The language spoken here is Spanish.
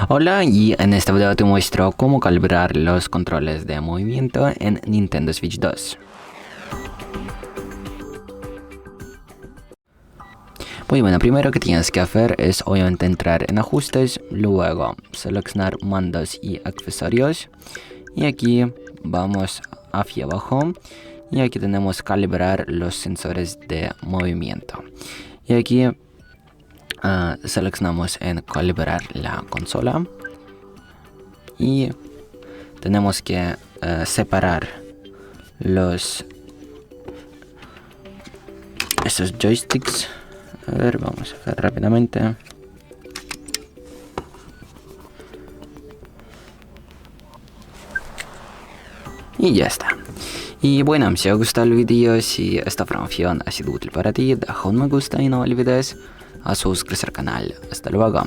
Hola, y en este video te muestro cómo calibrar los controles de movimiento en Nintendo Switch 2. Muy bueno, primero que tienes que hacer es obviamente entrar en ajustes, luego seleccionar mandos y accesorios, y aquí vamos hacia abajo y aquí tenemos calibrar los sensores de movimiento, y aquí seleccionamos en calibrar la consola y tenemos que separar estos joysticks. A ver, vamos a hacer rápidamente. Y ya está. Y bueno, si os gusta el vídeo, si esta información ha sido útil para ti, deja un me gusta y no olvides a suscribirse al canal. Hasta luego.